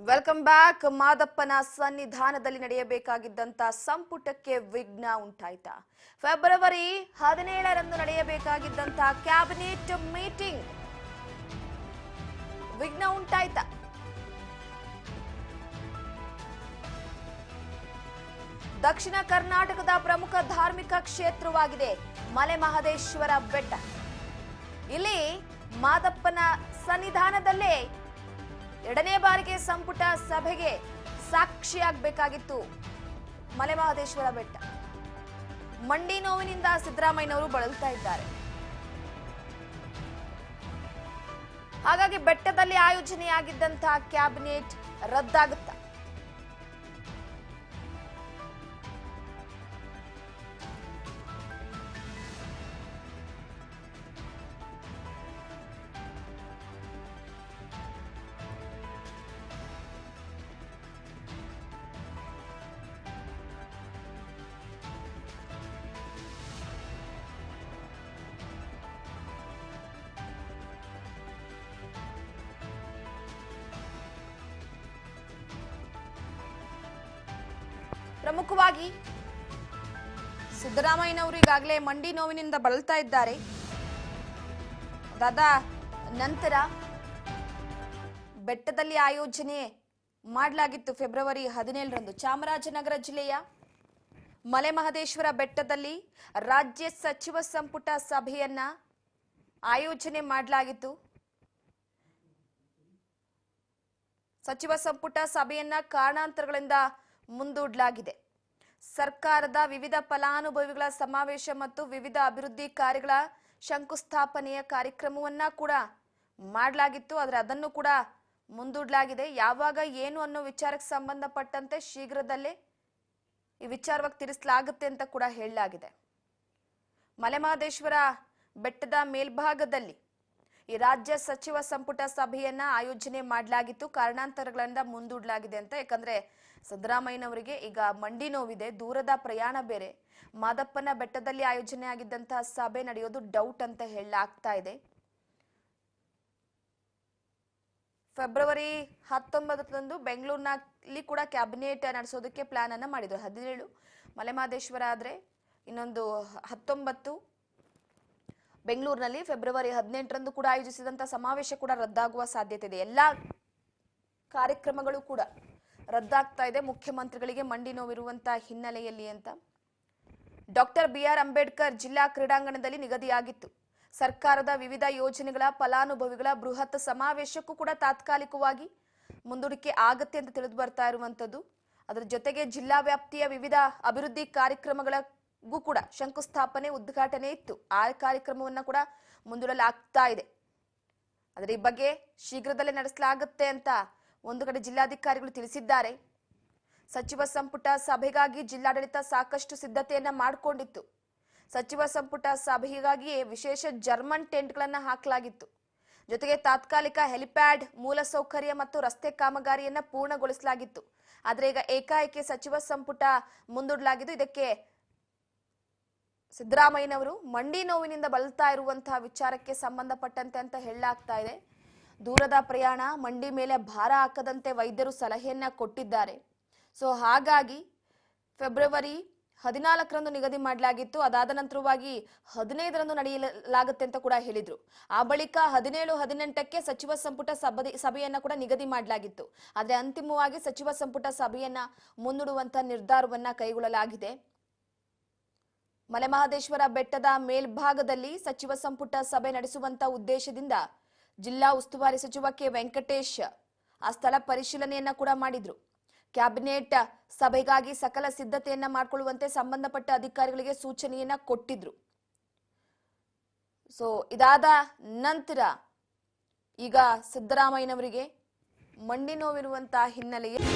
Welcome back. ಮಾದಪ್ಪನ ಸನ್ನಿಧಾನದಲ್ಲಿ ನಡೆಯಬೇಕಾಗಿದ್ದಂತ ಸಂಪುಟಕ್ಕೆ ವಿಘ್ನ ಉಂಟಾಯ್ತಾ? ಫೆಬ್ರವರಿ 17ರಂದು ನಡೆಯಬೇಕಾಗಿದ್ದಂತ ಕ್ಯಾಬಿನೆಟ್ ಮೀಟಿಂಗ್ ವಿಘ್ನ ಉಂಟಾಯ್ತಾ? ದಕ್ಷಿಣ ಕರ್ನಾಟಕದ ಪ್ರಮುಖ ಧಾರ್ಮಿಕ ಕ್ಷೇತ್ರವಾಗಿದೆ ಮಲೆ ಮಹದೇಶ್ವರ ಬೆಟ್ಟ. ಇಲ್ಲಿ ಮಾದಪ್ಪನ ಸನ್ನಿಧಾನದಲ್ಲೇ ಎರಡನೇ ಬಾರಿಗೆ ಸಂಪುಟ ಸಭೆಗೆ ಸಾಕ್ಷಿಯಾಗಬೇಕಾಗಿತ್ತು ಮಲೆ ಮಹದೇಶ್ವರ ಬೆಟ್ಟ. ಮಂಡಿ ನೋವಿನಿಂದ ಸಿದ್ದರಾಮಯ್ಯನವರು ಬಳಲ್ತಾ ಇದ್ದಾರೆ. ಹಾಗಾಗಿ ಬೆಟ್ಟದಲ್ಲಿ ಆಯೋಜನೆಯಾಗಿದ್ದಂತಹ ಕ್ಯಾಬಿನೆಟ್ ರದ್ದಾಗುತ್ತಾ? ಪ್ರಮುಖವಾಗಿ ಸಿದ್ದರಾಮಯ್ಯನವರು ಈಗಾಗಲೇ ಮಂಡಿ ನೋವಿನಿಂದ ಬಳಲ್ತಾ ಇದ್ದಾರೆ. ಅದಾದ ನಂತರ ಬೆಟ್ಟದಲ್ಲಿ ಆಯೋಜನೆ ಮಾಡಲಾಗಿತ್ತು ಫೆಬ್ರವರಿ 17ರಂದು ಚಾಮರಾಜನಗರ ಜಿಲ್ಲೆಯ ಮಲೆ ಮಹದೇಶ್ವರ ಬೆಟ್ಟದಲ್ಲಿ ರಾಜ್ಯ ಸಚಿವ ಸಂಪುಟ ಸಭೆಯನ್ನ ಆಯೋಜನೆ ಮಾಡಲಾಗಿತ್ತು. ಸಚಿವ ಸಂಪುಟ ಸಭೆಯನ್ನ ಕಾರಣಾಂತರಗಳಿಂದ ಮುಂದೂಡಲಾಗಿದೆ. ಸರ್ಕಾರದ ವಿವಿಧ ಫಲಾನುಭವಿಗಳ ಸಮಾವೇಶ ಮತ್ತು ವಿವಿಧ ಅಭಿವೃದ್ಧಿ ಕಾರ್ಯಗಳ ಶಂಕುಸ್ಥಾಪನೆಯ ಕಾರ್ಯಕ್ರಮವನ್ನ ಕೂಡ ಮಾಡಲಾಗಿತ್ತು. ಆದರೆ ಅದನ್ನು ಕೂಡ ಮುಂದೂಡಲಾಗಿದೆ. ಯಾವಾಗ ಏನು ಅನ್ನೋ ವಿಚಾರಕ್ಕೆ ಸಂಬಂಧಪಟ್ಟಂತೆ ಶೀಘ್ರದಲ್ಲೇ ಈ ವಿಚಾರವಾಗಿ ತಿಳಿಸಲಾಗುತ್ತೆ ಅಂತ ಕೂಡ ಹೇಳಲಾಗಿದೆ. ಮಲೆ ಮಹದೇಶ್ವರ ಬೆಟ್ಟದ ಮೇಲ್ಭಾಗದಲ್ಲಿ ಈ ರಾಜ್ಯ ಸಚಿವ ಸಂಪುಟ ಸಭೆಯನ್ನ ಆಯೋಜನೆ ಮಾಡಲಾಗಿತ್ತು. ಕಾರಣಾಂತರಗಳಿಂದ ಮುಂದೂಡಲಾಗಿದೆ ಅಂತ. ಯಾಕಂದ್ರೆ ಸಿದ್ದರಾಮಯ್ಯನವರಿಗೆ ಈಗ ಮಂಡಿ ನೋವಿದೆ, ದೂರದ ಪ್ರಯಾಣ ಬೇರೆ. ಮಾದಪ್ಪನ ಬೆಟ್ಟದಲ್ಲಿ ಆಯೋಜನೆ ಆಗಿದ್ದಂತಹ ಸಭೆ ನಡೆಯೋದು ಡೌಟ್ ಅಂತ ಹೇಳಲಾಗ್ತಾ ಇದೆ. ಫೆಬ್ರವರಿ 19ರಂದು ಬೆಂಗಳೂರಿನಲ್ಲಿ ಕೂಡ ಕ್ಯಾಬಿನೆಟ್ ನಡೆಸೋದಕ್ಕೆ ಪ್ಲಾನ್ ಅನ್ನ ಮಾಡಿದ್ರು. 17 ಮಲೆ ಮಹದೇಶ್ವರ ಆದ್ರೆ ಇನ್ನೊಂದು 19 ಬೆಂಗಳೂರಿನಲ್ಲಿ, ಫೆಬ್ರವರಿ 18ರಂದು ಕೂಡ ಆಯೋಜಿಸಿದಂತ ಸಮಾವೇಶ ಕೂಡ ರದ್ದಾಗುವ ಸಾಧ್ಯತೆ ಇದೆ. ಎಲ್ಲಾ ಕಾರ್ಯಕ್ರಮಗಳು ಕೂಡ ರದ್ದಾಗ್ತಾ ಇದೆ ಮುಖ್ಯಮಂತ್ರಿಗಳಿಗೆ ಮಂಡಿ ನೋವಿರುವಂತಹ ಹಿನ್ನೆಲೆಯಲ್ಲಿ ಅಂತ. ಡಾಕ್ಟರ್ BR ಅಂಬೇಡ್ಕರ್ ಜಿಲ್ಲಾ ಕ್ರೀಡಾಂಗಣದಲ್ಲಿ ನಿಗದಿಯಾಗಿತ್ತು. ಸರ್ಕಾರದ ವಿವಿಧ ಯೋಜನೆಗಳ ಫಲಾನುಭವಿಗಳ ಬೃಹತ್ ಸಮಾವೇಶಕ್ಕೂ ಕೂಡ ತಾತ್ಕಾಲಿಕವಾಗಿ ಮುಂದೂಡಿಕೆ ಆಗತ್ತೆ ಅಂತ ತಿಳಿದು ಬರ್ತಾ ಇರುವಂತದ್ದು. ಅದರ ಜೊತೆಗೆ ಜಿಲ್ಲಾ ವ್ಯಾಪ್ತಿಯ ವಿವಿಧ ಅಭಿವೃದ್ಧಿ ಕಾರ್ಯಕ್ರಮಗಳಿಗೂ ಕೂಡ ಶಂಕುಸ್ಥಾಪನೆ ಉದ್ಘಾಟನೆ ಇತ್ತು. ಆ ಕಾರ್ಯಕ್ರಮವನ್ನ ಕೂಡ ಮುಂದೂಡಲಾಗ್ತಾ ಇದೆ. ಆದರೆ ಈ ಬಗ್ಗೆ ಶೀಘ್ರದಲ್ಲೇ ನಡೆಸಲಾಗುತ್ತೆ ಅಂತ ಒಂದು ಕಡೆ ಜಿಲ್ಲಾಧಿಕಾರಿಗಳು ತಿಳಿಸಿದ್ದಾರೆ. ಸಚಿವ ಸಂಪುಟ ಸಭೆಗಾಗಿ ಜಿಲ್ಲಾಡಳಿತ ಸಾಕಷ್ಟು ಸಿದ್ಧತೆಯನ್ನ ಮಾಡಿಕೊಂಡಿತ್ತು. ಸಚಿವ ಸಂಪುಟ ಸಭೆಗಾಗಿಯೇ ವಿಶೇಷ ಜರ್ಮನ್ ಟೆಂಟ್ಗಳನ್ನ ಹಾಕಲಾಗಿತ್ತು. ಜೊತೆಗೆ ತಾತ್ಕಾಲಿಕ ಹೆಲಿಪ್ಯಾಡ್, ಮೂಲಸೌಕರ್ಯ ಮತ್ತು ರಸ್ತೆ ಕಾಮಗಾರಿಯನ್ನ ಪೂರ್ಣಗೊಳಿಸಲಾಗಿತ್ತು. ಆದ್ರೆ ಈಗ ಏಕಾಏಕಿ ಸಚಿವ ಸಂಪುಟ ಮುಂದೂಡಲಾಗಿದ್ದು. ಇದಕ್ಕೆ ಸಿದ್ದರಾಮಯ್ಯನವರು ಮಂಡಿ ನೋವಿನಿಂದ ಬಳಲ್ತಾ ಇರುವಂತಹ ವಿಚಾರಕ್ಕೆ ಸಂಬಂಧಪಟ್ಟಂತೆ ಅಂತ ಹೇಳಲಾಗ್ತಾ ಇದೆ. ದೂರದ ಪ್ರಯಾಣ, ಮಂಡಿ ಮೇಲೆ ಭಾರ ಹಾಕದಂತೆ ವೈದ್ಯರು ಸಲಹೆಯನ್ನ ಕೊಟ್ಟಿದ್ದಾರೆ. ಸೊ ಹಾಗಾಗಿ ಫೆಬ್ರವರಿ 14ರಂದು ನಿಗದಿ ಮಾಡಲಾಗಿತ್ತು. ಅದಾದ ನಂತರವಾಗಿ 15ರಂದು ನಡೆಯಲಾಗುತ್ತೆ ಅಂತ ಕೂಡ ಹೇಳಿದ್ರು. ಆ ಬಳಿಕ 17, 18ಕ್ಕೆ ಸಚಿವ ಸಂಪುಟ ಸಭೆಯನ್ನ ಕೂಡ ನಿಗದಿ ಮಾಡಲಾಗಿತ್ತು. ಆದ್ರೆ ಅಂತಿಮವಾಗಿ ಸಚಿವ ಸಂಪುಟ ಸಭೆಯನ್ನ ಮುಂದೂಡುವಂತ ನಿರ್ಧಾರವನ್ನ ಕೈಗೊಳ್ಳಲಾಗಿದೆ. ಮಲೆ ಮಹದೇಶ್ವರ ಬೆಟ್ಟದ ಮೇಲ್ಭಾಗದಲ್ಲಿ ಸಚಿವ ಸಂಪುಟ ಸಭೆ ನಡೆಸುವಂತ ಉದ್ದೇಶದಿಂದ ಜಿಲ್ಲಾ ಉಸ್ತುವಾರಿ ಸಚಿವ ಕೆ ವೆಂಕಟೇಶ್ ಆ ಸ್ಥಳ ಪರಿಶೀಲನೆಯನ್ನ ಕೂಡ ಮಾಡಿದ್ರು. ಕ್ಯಾಬಿನೆಟ್ ಸಭೆಗಾಗಿ ಸಕಲ ಸಿದ್ಧತೆಯನ್ನ ಮಾಡಿಕೊಳ್ಳುವಂತೆ ಸಂಬಂಧಪಟ್ಟ ಅಧಿಕಾರಿಗಳಿಗೆ ಸೂಚನೆಯನ್ನ ಕೊಟ್ಟಿದ್ರು. ಸೊ ಇದಾದ ನಂತರ ಈಗ ಸಿದ್ದರಾಮಯ್ಯನವರಿಗೆ ಮಂಡಿ ನೋವಿರುವಂತಹ ಹಿನ್ನೆಲೆಯಲ್ಲಿ